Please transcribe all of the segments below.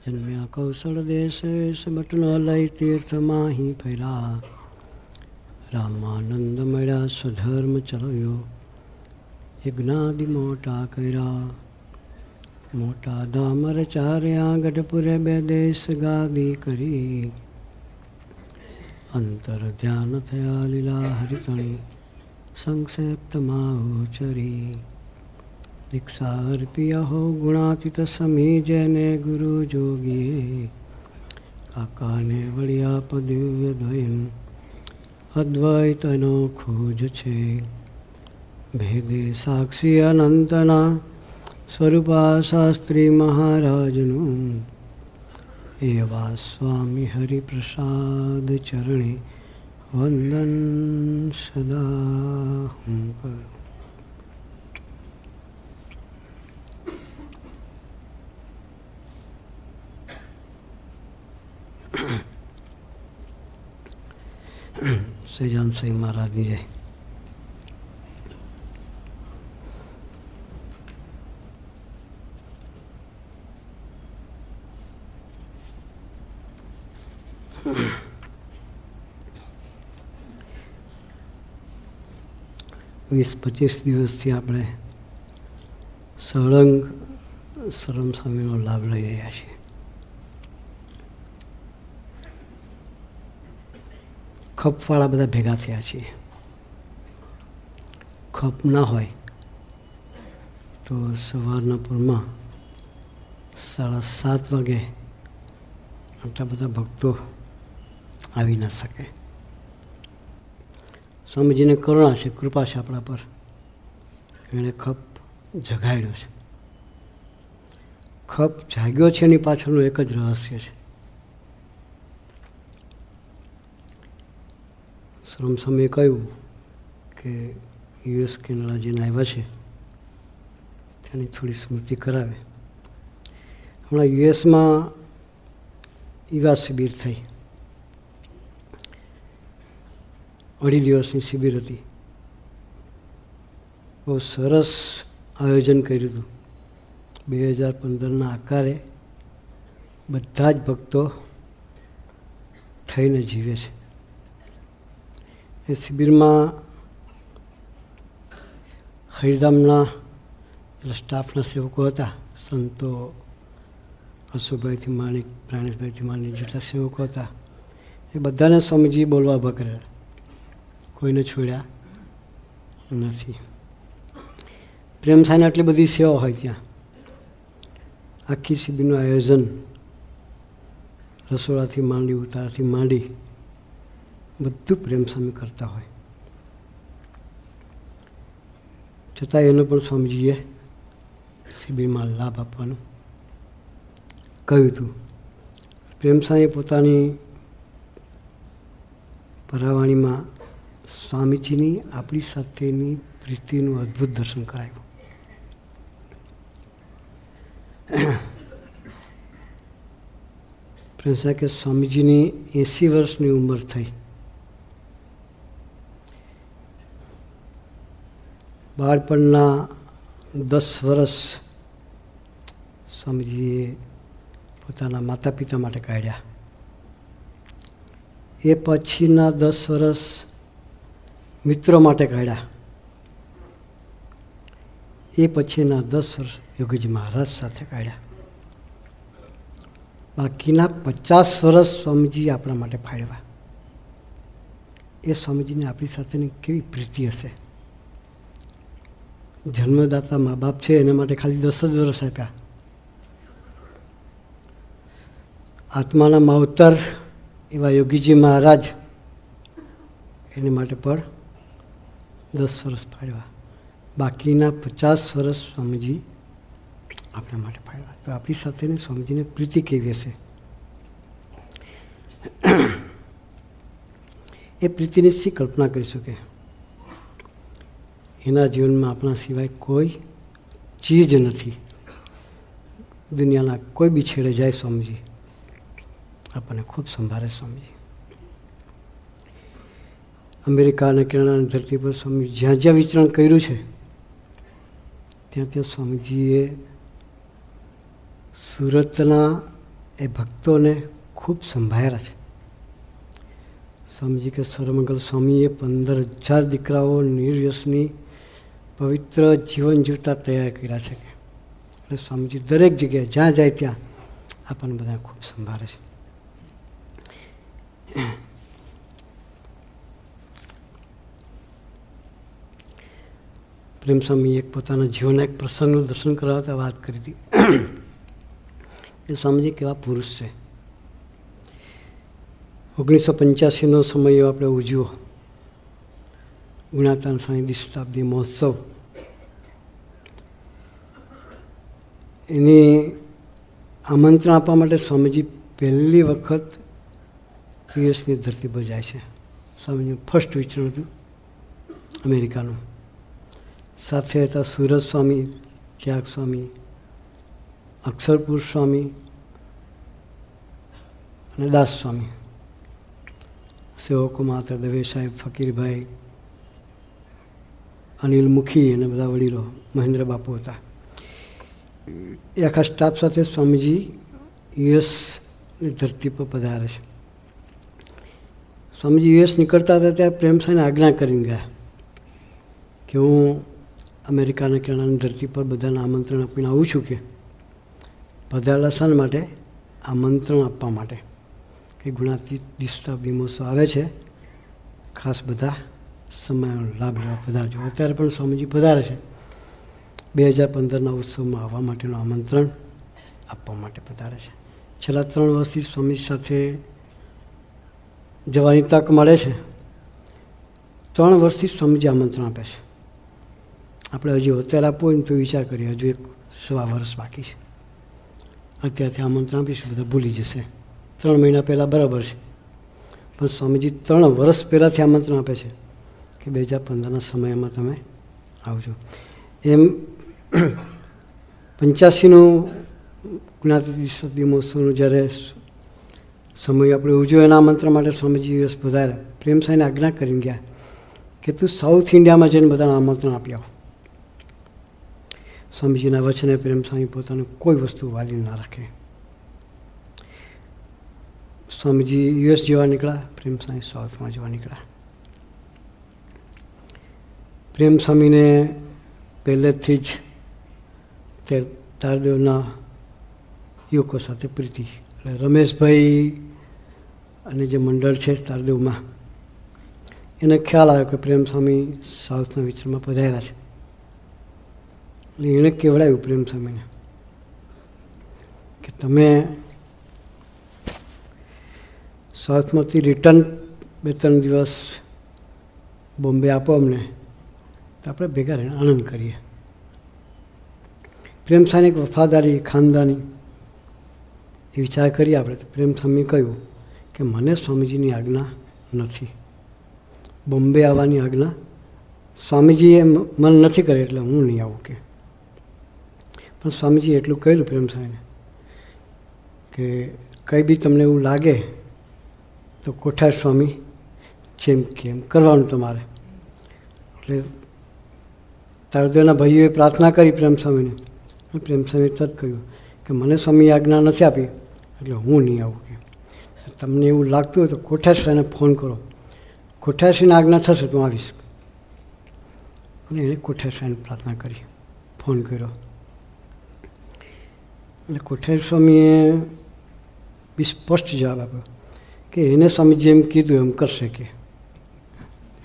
જન્મ્યા કૌશળ દેશે બટનો લઈ તીર્થ માહી ફેરા. રામાનંદ મળ્યા સ્વધર્મ ચલવ્યો, યજ્ઞાદિ મોટા કર્યા. મોટા દામર ચાર્યા ગઢપુરે બે દેશ ગાદી કરી. અંતર ધ્યાન થયા લીલા હરિતણી, સંક્ષેપ્તમાં ઉચરી. દીક્ષા અર્પી અહો ગુણાતીત સમી જેને ગુરુ જોગીએ. કાકાને વળ્યા પદિવ્ય દ્વયન, અદ્વૈતનો ખોજ છે. ભેદે સાક્ષી અનંતના સ્વરૂપા શાસ્ત્રી મહારાજનું. એવા સ્વામી હરિપ્રસાદ ચરણે વંદન સદા હું કરું. સહજાન સાંઈ મહારાજની જય. વીસ 25 દિવસથી આપણે સળંગ સરમ સ્વામીનો લાભ લઈ રહ્યા છીએ. ખપવાળા બધા ભેગા થયા છીએ. ખપ ના હોય તો સવારના પૂરમાં 7:30 વાગે આટલા બધા ભક્તો આવી ના શકે. સ્વામીજીને કરુણા છે, કૃપા છે આપણા પર. એણે ખપ જગાડ્યો છે. ખપ જાગ્યો છે એની પાછળનું એક જ રહસ્ય છે. શ્રમ સમયે કહ્યું કે યુએસ કેનેડા જેને આવ્યા છે તેની થોડી સ્મૃતિ કરાવે. હમણાં યુએસમાં યુવા શિબિર થઈ. 2.5 દિવસની શિબિર હતી. બહુ સરસ આયોજન કર્યું હતું. 2015ના આકારે બધા જ ભક્તો થઈને જીવે છે. એ શિબિરમાં હરિધામના સ્ટાફના સેવકો હતા. સંતો અશોકભાઈથી માંડી, પ્રાણેશભાઈથી માંડી જેટલા સેવકો હતા એ બધાને સ્વામીજી બોલવા ઊભા કર્યા. કોઈને છોડ્યા નથી. પ્રેમ સાંઈની આટલી બધી સેવા હોય ત્યાં. આખી શિબિરનું આયોજન રસોડાથી માંડી, ઉતારાથી માંડી બધું પ્રેમ સ્વામી કરતા હોય. છતાં એનો પણ સ્વામીજીએ શિબિરમાં લાભ આપવાનું કહ્યું હતું. પ્રેમ સ્વામીએ પોતાની પરાવાણીમાં સ્વામીજીની આપણી સાથેની પ્રીતિનું અદ્ભુત દર્શન કરાયું. પ્રેમ સ્વામી કે સ્વામીજીની 80 વર્ષની ઉંમર થઈ. બાળપણના 10 વર્ષ સ્વામીજીએ પોતાના માતા પિતા માટે કાઢ્યા. એ પછીના 10 વર્ષ મિત્રો માટે કાઢ્યા. એ પછીના 10 વર્ષ યોગીજી મહારાજ સાથે કાઢ્યા. બાકીના 50 વર્ષ સ્વામીજી આપણા માટે ફાળવ્યા. એ સ્વામીજીને આપણી સાથેની કેવી પ્રીતિ હશે. જન્મદાતા મા બાપ છે એના માટે ખાલી 10 જ વર્ષ આપ્યા. આત્માના માવતર એવા યોગીજી મહારાજ એની માટે પણ 10 વર્ષ ફાળવ્યા. બાકીના 50 વર્ષ સ્વામીજી આપણા માટે ફાળવ્યા. તો આપણી સાથેની સ્વામીજીને પ્રીતિ કેવી હશે. એ પ્રીતિની શી કલ્પના કરી શકે. એના જીવનમાં આપણા સિવાય કોઈ ચીજ નથી. દુનિયાના કોઈ બી છેડે જાય સ્વામીજી આપણને ખૂબ સંભાળે. સ્વામીજી અમેરિકા અને કેનેડાની ધરતી પર સ્વામી જ્યાં જ્યાં વિચરણ કર્યું છે ત્યાં ત્યાં સ્વામીજીએ સુરતના એ ભક્તોને ખૂબ સંભાળ્યા છે. સ્વામીજી કે સર્વમંગલ સ્વામીએ 15,000 દીકરાઓ નિર્વ્યસની પવિત્ર જીવન જીવતા તૈયાર કર્યા છે. અને સ્વામીજી દરેક જગ્યાએ જ્યાં જાય ત્યાં આપણને બધા ખૂબ સંભાળે છે. પ્રેમ સ્વામી એક પોતાના જીવનના એક પ્રસંગનું દર્શન કરાવતા વાત કરી હતી કે સ્વામીજી કેવા પુરુષ છે. 1985નો સમય આપણે ઉજવ્યો ગુણાતાન સ્વામી દ્વિશતાબ્દી મહોત્સવ. એની આમંત્રણ આપવા માટે સ્વામીજી પહેલી વખત યુએસની ધરતી પર જાય છે. સ્વામીજીનું ફર્સ્ટ વિચરણ હતું અમેરિકાનું. સાથે હતા સુરત સ્વામી, ત્યાગ સ્વામી, અક્ષરપુર સ્વામી અને દાસ સ્વામી, સેવકો માતા દવે સાહેબ, ફકીરભાઈ, અનિલ મુખી અને બધા વડીલો, મહેન્દ્ર બાપુ હતા. એ આખા સ્ટાફ સાથે સ્વામીજી યુએસની ધરતી પર પધારે છે. સ્વામીજી યુએસ નીકળતા હતા ત્યાં પ્રેમ સ્વામીને આજ્ઞા કરીને ગયા કે હું અમેરિકાના કિનારાની ધરતી પર બધાને આમંત્રણ આપીને આવું છું કે પધારેલા શાના માટે? આમંત્રણ આપવા માટે કે ગુણાતીત દ્વિશતાબ્દી મહોત્સવ આવે છે, ખાસ બધા સમયનો લાભ લેવા પધારજો. અત્યારે પણ સ્વામીજી પધારે છે. 2015ના ઉત્સવમાં આવવા માટેનું આમંત્રણ આપવા માટે પધારે છે. છેલ્લા 3 વર્ષથી સ્વામી સાથે જવાની તક મળે છે. 3 વર્ષથી સ્વામીજી આમંત્રણ આપે છે. આપણે હજી અત્યારે આપવું હોય ને તો વિચાર કરીએ, હજુ 1.25 વર્ષ બાકી છે. અત્યારથી આમંત્રણ આપીશું બધા ભૂલી જશે. 3 મહિના પહેલાં બરાબર છે, પણ સ્વામીજી 3 વર્ષ પહેલાંથી આમંત્રણ આપે છે કે 2015ના સમયમાં તમે આવજો. એમ 85નું ગુણાતીત દ્વિશતાબ્દી મહોત્સવનું જ્યારે સમય આપણે ઉજવ્યો એના આમંત્રણ માટે સ્વામીજી યુએસ પધાર્યા. પ્રેમ સ્વામીને આજ્ઞા કરીને ગયા કે તું સાઉથ ઇન્ડિયામાં જઈને બધાને આમંત્રણ આપી આવ. સ્વામીજીના વચને પ્રેમ સ્વામી પોતાનું કોઈ વસ્તુ વાલી ના રાખે. સ્વામીજી યુએસ જવા નીકળ્યા, પ્રેમ સ્વામી સાઉથમાં જવા નીકળ્યા. પ્રેમ સ્વામીને પહેલેથી જ તે તારદેવના યુવકો સાથે પ્રીતિ. એટલે રમેશભાઈ અને જે મંડળ છે તારદેવમાં, એને ખ્યાલ આવ્યો કે પ્રેમ સ્વામી સાઉથના વિચારમાં પધાર્યા છે. એટલે એણે કહેવડાવ્યું પ્રેમ સ્વામીને કે તમે સાઉથમાંથી રિટર્ન 2-3 દિવસ બોમ્બે આપો અમને, તો આપણે ભેગા રહીને આનંદ કરીએ. પ્રેમ સ્વામી એક વફાદારી ખાનદાની એ વિચાર કરીએ આપણે તો પ્રેમ સ્વામી કહ્યું કે મને સ્વામીજીની આજ્ઞા નથી, બોમ્બે આવવાની આજ્ઞા સ્વામીજીએ મન નથી કરે એટલે હું નહીં આવું કે. પણ સ્વામીજીએ એટલું કહ્યું પ્રેમ સ્વામીને કે કંઈ બી તમને એવું લાગે તો કોઠાર સ્વામી જેમ કે એમ કરવાનું તમારે. એટલે તારદેવના ભાઈઓએ પ્રાર્થના કરી પ્રેમ સ્વામીને. પ્રેમ સ્વામીએ તરત કહ્યું કે મને સ્વામી આજ્ઞા નથી આપી એટલે હું નહીં આવું કે. તમને એવું લાગતું હોય તો કોઠારશ્રીને ફોન કરો, કોઠારશ્રીને આજ્ઞા થશે તો આવીશ. અને એણે કોઠારશ્રીને પ્રાર્થના કરી, ફોન કર્યો. એટલે કોઠાર સ્વામીએ બી સ્પષ્ટ જવાબ આપ્યો કે એને સ્વામી જેમ કીધું એમ કરશે કે.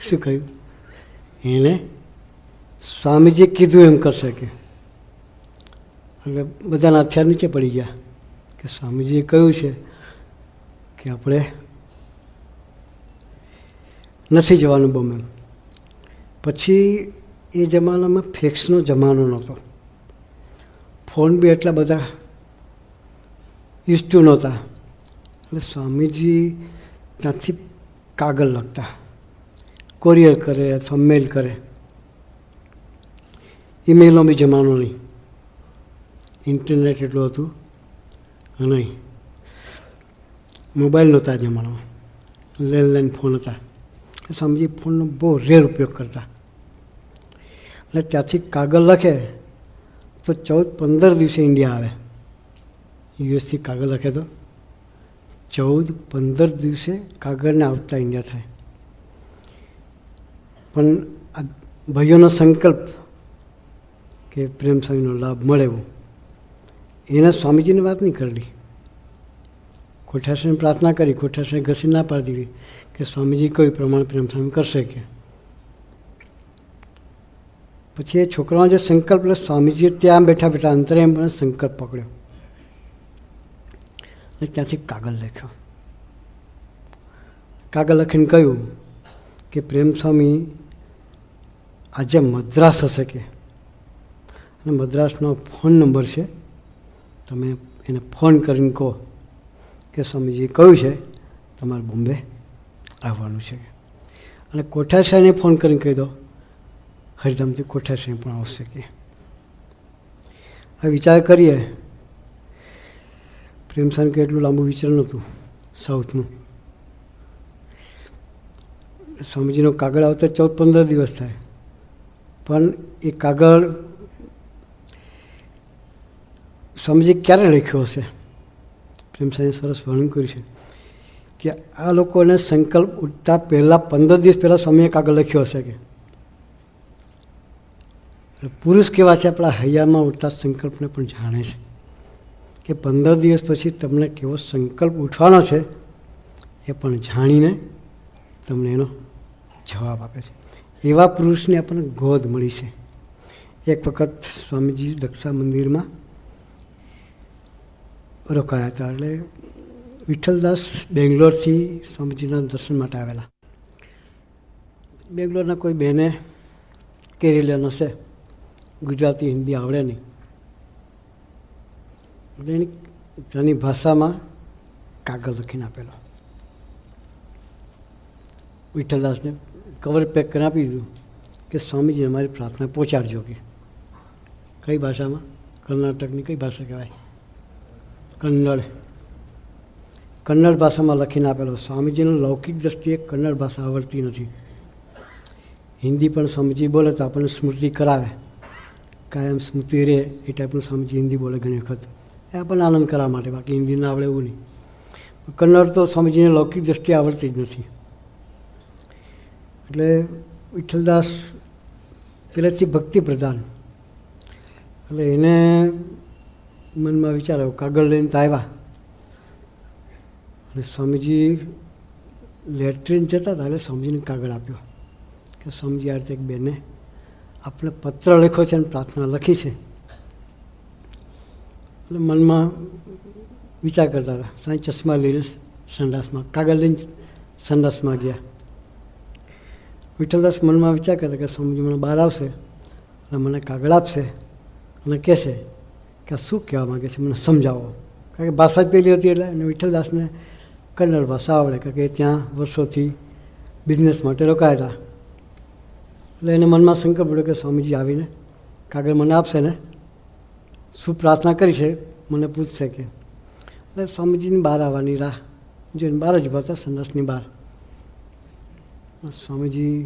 શું કહ્યું? એને સ્વામીજી કીધું એમ કરશે કે. એટલે બધાના હથિયાર નીચે પડી ગયા કે સ્વામીજીએ કહ્યું છે કે આપણે નથી જવાનું બોમ્બે. પછી એ જમાનામાં ફેક્સનો જમાનો નહોતો, ફોન બી એટલા બધા યુઝ ટુ નહોતા. એટલે સ્વામીજી ત્યાંથી કાગળ લખતા, કોરિયર કરે અથવા મેલ કરે. ઈમેલનો બી જમાનો નહીં, ઇન્ટરનેટ એટલું હતું નહીં, મોબાઈલ નહોતા જમાનામાં, લેન્ડલાઇન ફોન હતા. સ્વામીજી ફોનનો બહુ રેર ઉપયોગ કરતા. એટલે ત્યાંથી કાગળ લખે તો 14-15 દિવસે ઇન્ડિયા આવે. યુએસથી કાગળ લખે તો 14-15 દિવસે કાગળને આવતા ઇન્ડિયા થાય. પણ આ ભાઈઓનો સંકલ્પ કે પ્રેમ સ્વામીનો લાભ મળે એવો, એને સ્વામીજીને વાત નહીં કરેલી. કોઠારીને પ્રાર્થના કરી, કોઠારીને ઘસી ના પાડી દીધી કે સ્વામીજી કોઈ પ્રમાણે પ્રેમ સ્વામી કરશે કે. પછી એ છોકરાનો જે સંકલ્પ લે, સ્વામીજીએ ત્યાં બેઠા બેઠા અંતરે એમ સંકલ્પ પકડ્યો અને ત્યાંથી કાગળ લખ્યો. કાગળ લખીને કહ્યું કે પ્રેમ સ્વામી આજે મદ્રાસ હશે કે, અને મદ્રાસનો ફોન નંબર છે, તમે એને ફોન કરીને કહો કે સ્વામીજીએ કહ્યું છે તમારે બોમ્બે આવવાનું છે. અને કોઠારી સાહેબને ફોન કરીને કહી દો હરિધામથી કોઠારી સાહેબ પણ આવશે કે. આ વિચાર કરીએ. પ્રેમ સ્વામી કે એટલું લાંબુ વિચાર નહોતું સાઉથનું. સ્વામીજીનો કાગળ આવતા 14-15 દિવસ થાય, પણ એ કાગળ સ્વામીજી ક્યારે લખ્યો હશે? પ્રેમ સ્વામીએ સરસ વર્ણન કર્યું છે કે આ લોકોને સંકલ્પ ઉઠતા પહેલાં 15 દિવસ પહેલાં સ્વામીએ કાગળ લખ્યો હશે કે. પુરુષ કેવા છે, આપણા હૈયામાં ઉઠતા સંકલ્પને પણ જાણે છે કે 15 દિવસ પછી તમને કેવો સંકલ્પ ઉઠવાનો છે એ પણ જાણીને તમને એનો જવાબ આપે છે. એવા પુરુષની આપણને ગોદ મળી છે. એક વખત સ્વામીજી દક્ષા મંદિરમાં રોકાયા હતા. એટલે વિઠ્ઠલદાસ બેંગ્લોરથી સ્વામીજીના દર્શન માટે આવેલા. બેંગ્લોરના કોઈ બહેને કેરેલિયન હશે, ગુજરાતી હિન્દી આવડે નહીં, એટલે એની ત્યાંની ભાષામાં કાગળ લખીને આપેલો. વિઠ્ઠલદાસને કવર પેક કરીને આપી દીધું કે સ્વામીજી અમારી પ્રાર્થના પહોંચાડજો કે. કઈ ભાષામાં? કર્ણાટકની કઈ ભાષા કહેવાય? કન્નડ. કન્નડ ભાષામાં લખીને આપેલો. સ્વામીજીનો લૌકિક દ્રષ્ટિએ કન્નડ ભાષા આવડતી નથી. હિન્દી પણ સ્વામીજી બોલે તો આપણને સ્મૃતિ કરાવે, કાયમ સ્મૃતિ રહે એ ટાઈપનું સ્વામીજી હિન્દી બોલે ઘણી વખત, એ આપણને આનંદ કરવા માટે. બાકી હિન્દી ના આવડે એવું નહીં. કન્નડ તો સ્વામીજીને લૌકિક દ્રષ્ટિએ આવડતી જ નથી. એટલે વિઠ્ઠલદાસ પહેલેથી ભક્તિ પ્રધાન, એટલે એને મનમાં વિચાર આવ્યો. કાગળ લઈને તો આવ્યા, અને સ્વામીજી લેટ્રિન જતા હતા એટલે સ્વામીજીને કાગળ આપ્યો કે સ્વામીજી આ રીતે એક બેને આપણે પત્ર લખ્યો છે અને પ્રાર્થના લખી છે. એટલે મનમાં વિચાર કરતા હતા. સાંઈ ચશ્મા લઈને સંડાસમાં, કાગળ લઈને સંડાસમાં ગયા. વિઠ્ઠલદાસ મનમાં વિચાર કરતા કે સ્વામીજી મને બહાર આવશે અને મને કાગળ આપશે અને કહેશે કે આ શું કહેવા માગે છે, મને સમજાવો. કારણ કે ભાષા જ પહેલી હતી એટલે. અને વિઠ્ઠલદાસને કન્નડ ભાષા આવડે, કારણ કે ત્યાં વર્ષોથી બિઝનેસ માટે રોકાયા હતા. એટલે એને મનમાં સંકલ્પ પડ્યો કે સ્વામીજી આવીને કાગળ મને આપશે ને શું પ્રાર્થના કરી છે મને પૂછશે કે. એટલે સ્વામીજીની બહાર આવવાની રાહ જોઈને બહાર જ ઊભા હતા, સંડાસની બહાર. સ્વામીજી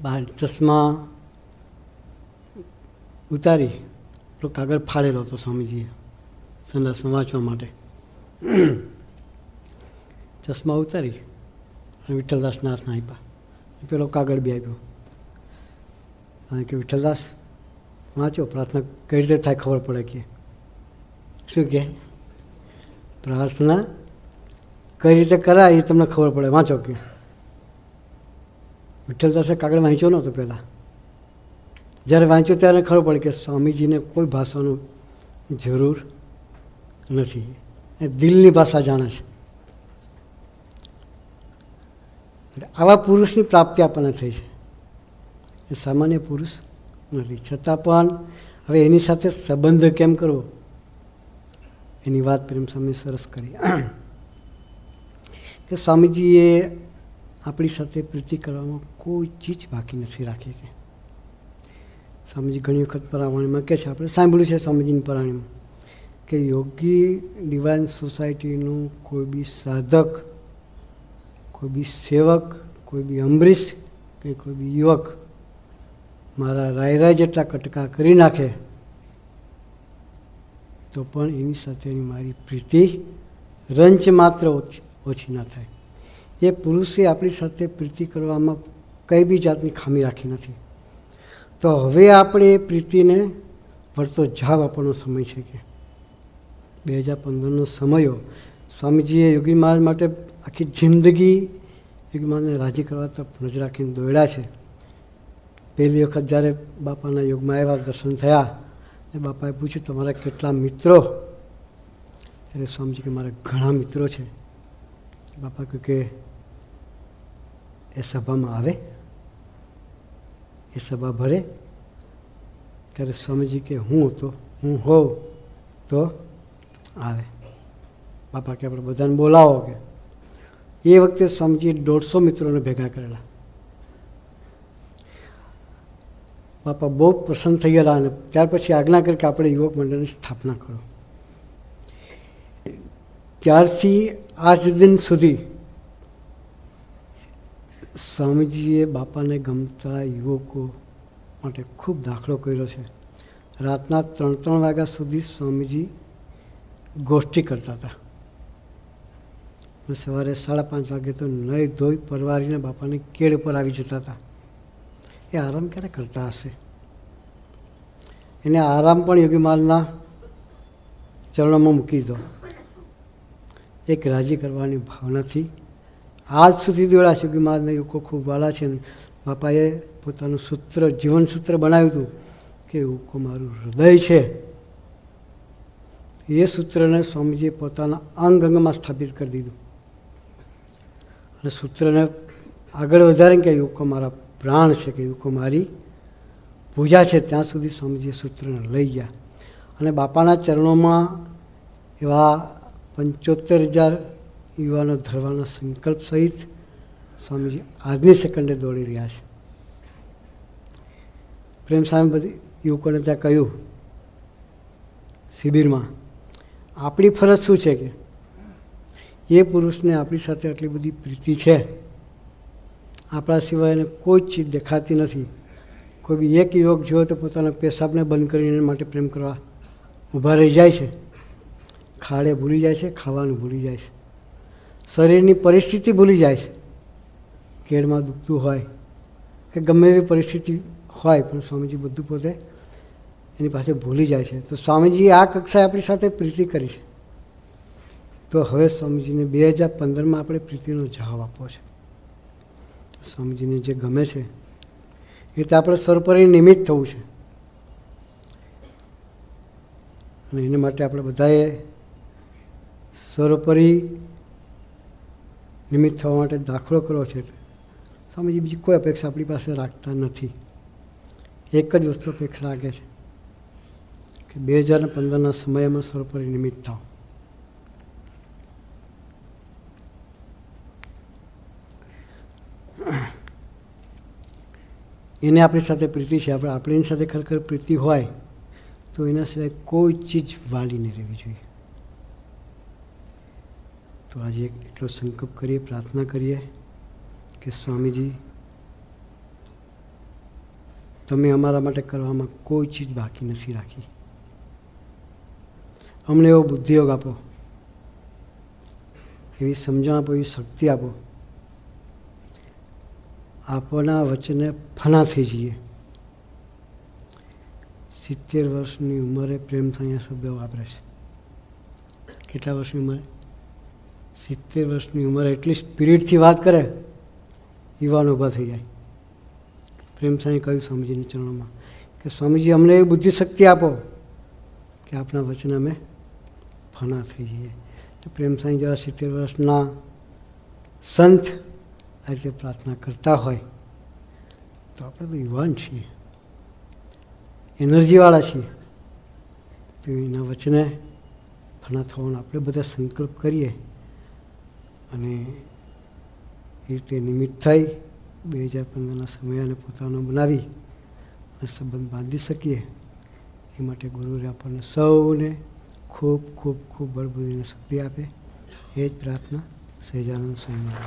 બહાર ચશ્મા ઉતારી તો કાગળ ફાડેલો હતો સ્વામીજીએ સંડાસમાં વાંચવા માટે. ચશ્મા ઉતારી અને વિઠ્ઠલદાસના હાથમાં આપ્યા. પેલો કાગળ બી આપ્યો અને કે વિઠ્ઠલદાસ વાંચો, પ્રાર્થના કઈ રીતે થાય ખબર પડે કે. શું કે પ્રાર્થના કઈ રીતે કરાય એ તમને ખબર પડે, વાંચો કે. વિઠ્ઠલદાસે કાગળ વાંચ્યો નહોતો પહેલાં. જ્યારે વાંચ્યો ત્યારે ખબર પડે કે સ્વામીજીને કોઈ ભાષાનું જરૂર નથી, એ દિલની ભાષા જાણે છે. આવા પુરુષની પ્રાપ્તિ આપણને થઈ છે. એ સામાન્ય પુરુષ નથી. છતાં પણ હવે એની સાથે સંબંધ કેમ કરવો એની વાત પ્રેમ સ્વામી સરસ કરી કે સ્વામીજીએ આપણી સાથે પ્રીતિ કરવામાં કોઈ ચીજ બાકી નથી રાખી. કે સ્વામીજી ઘણી વખત પરાવાણીમાં કહે છે, આપણે સાંભળ્યું છે સ્વામીજીની પરાવાણીમાં કે યોગી ડિવાઇન સોસાયટીનું કોઈ બી સાધક, કોઈ બી સેવક, કોઈ બી અમરીશ કે કોઈ બી યુવક મારા રાયરા જેટલા કટકા કરી નાખે તો પણ એની સાથેની મારી પ્રીતિ રંચ માત્ર ઓછી ના થાય. એ પુરુષે આપણી સાથે પ્રીતિ કરવામાં કંઈ બી જાતની ખામી રાખી નથી. તો હવે આપણે એ પ્રીતિને વળતો જવાબ આપવાનો સમય છે. કે 2015નો સમયો સ્વામીજીએ યોગી મહારાજ માટે આખી જિંદગી યોગી મહારાજને રાજી કરવા તરફ નજર રાખીને દોડ્યા છે. પહેલી વખત જ્યારે બાપાના યોગમાં આવ્યા, દર્શન થયા, અને બાપાએ પૂછ્યું તમારા કેટલા મિત્રો? ત્યારે સ્વામીજી કે મારા ઘણા મિત્રો છે. બાપા કહ્યું કે એ સભામાં આવે, એ સભા ભરે? ત્યારે સ્વામીજી કે હું હોઉં તો આવે. બાપા કે આપણે બધાને બોલાવો. કે એ વખતે સ્વામીજીએ 150 મિત્રોને ભેગા કરેલા. બાપા બહુ પ્રસન્ન થઈ ગયેલા અને ત્યાર પછી આજ્ઞા કરી કે આપણે યુવક મંડળની સ્થાપના કરો. ત્યારથી આજ દિન સુધી સ્વામીજીએ બાપાને ગમતા યુવકો માટે ખૂબ દાખલો કર્યો છે. રાતના 3 વાગ્યા સુધી સ્વામીજી ગોષ્ઠી કરતા હતા. સવારે 5:30 વાગે તો નહીં ધોઈ પરવારીને બાપાની કેળ ઉપર આવી જતા હતા. એ આરામ ક્યારે કરતા હશે? એને આરામ પણ યોગી મહારાજના ચરણોમાં મૂકી દો. એક રાજી કરવાની ભાવનાથી આજ સુધી દોડ્યા છે. યોગી મહારાજના યુવકો ખૂબ વાલા છે. બાપાએ પોતાનું સૂત્ર, જીવન સૂત્ર બનાવ્યું હતું કે યુવકો મારું હૃદય છે. એ સૂત્રને સ્વામીજીએ પોતાના અંગ અંગમાં સ્થાપિત કરી દીધું અને સૂત્રને આગળ વધારીને કે યુવકો મારા પ્રાણ છે, કે યુવકો મારી પૂજા છે. ત્યાં સુધી સ્વામીજીએ સૂત્રને લઈ ગયા અને બાપાના ચરણોમાં એવા 75,000 યુવાનો ધરવાના સંકલ્પ સહિત સ્વામીજી આજની સેકન્ડે દોડી રહ્યા છે. પ્રેમ સ્વામી બધી યુવકોને ત્યાં કહ્યું શિબિરમાં, આપણી ફરજ શું છે? કે એ પુરુષને આપણી સાથે આટલી બધી પ્રીતિ છે, આપણા સિવાય એને કોઈ ચીજ દેખાતી નથી. કોઈ બી એક યુવક જોયો તો પોતાના પેશાબને બંધ કરીને એના માટે પ્રેમ કરવા ઊભા રહી જાય છે. ખાડે ભૂલી જાય છે, ખાવાનું ભૂલી જાય છે, શરીરની પરિસ્થિતિ ભૂલી જાય છે. કેળમાં દુખતું હોય કે ગમે એવી પરિસ્થિતિ હોય, પણ સ્વામીજી બધું પોતે એની પાસે ભૂલી જાય છે. તો સ્વામીજીએ આ કક્ષાએ આપણી સાથે પ્રીતિ કરી છે. તો હવે સ્વામીજીને 2015માં આપણે પ્રીતિનો જવાબ આપવો છે. સ્વામીજીને જે ગમે છે એ રીતે આપણે સર્વોપરી નિમિત્ત થવું છે. અને એના માટે આપણે બધાએ સર્વોપરી નિમિત્ત થવા માટે દાખલો કરવો છે. સ્વામીજી બીજી કોઈ અપેક્ષા આપણી પાસે રાખતા નથી. એક જ વસ્તુ અપેક્ષા રાખે છે કે 2015ના સમયમાં સર્વોપરી નિમિત્ત થાવ. એને આપણી સાથે પ્રીતિ છે. આપણે એની સાથે ખરેખર પ્રીતિ હોય તો એના સિવાય કોઈ ચીજ વાલી નહીં રહેવી જોઈએ. તો આજે એટલો સંકલ્પ કરીએ, પ્રાર્થના કરીએ કે સ્વામીજી તમે અમારા માટે કરવામાં કોઈ ચીજ બાકી નથી રાખી. અમને એવો બુદ્ધિયોગ આપો, એવી સમજણ આપો, એવી શક્તિ આપો. આપણા વચને ફના થઈ જઈએ. 70 વર્ષની ઉંમરે પ્રેમ અહીંયા શબ્દો વાપરે છે. કેટલા વર્ષની ઉંમરે? 70 વર્ષની ઉંમરે એટલી સ્પિરિટથી વાત કરે, યુવાન ઊભા થઈ જાય. પ્રેમ સાંઈ કહ્યું સ્વામીજીના ચરણોમાં કે સ્વામીજી અમને એવી બુદ્ધિ શક્તિ આપો કે આપણા વચને અમે ફના થઈ જઈએ. તો પ્રેમ સાંઈ જેવા 70 વર્ષના સંત આ રીતે પ્રાર્થના કરતા હોય તો આપણે તો યુવાન છીએ, એનર્જીવાળા છીએ. તો એના વચને ફના થવાનો આપણે બધા સંકલ્પ કરીએ અને એ રીતે નિમિત્ત થઈ 2015ના સમયને પોતાનો બનાવી અને સંબંધ બાંધી શકીએ. એ માટે ગુરુએ આપણને સૌને ખૂબ ખૂબ ખૂબ બળબુદ્ધિને શક્તિ આપે. એ જ પ્રાર્થના સહેજાનંદ સ્વામી.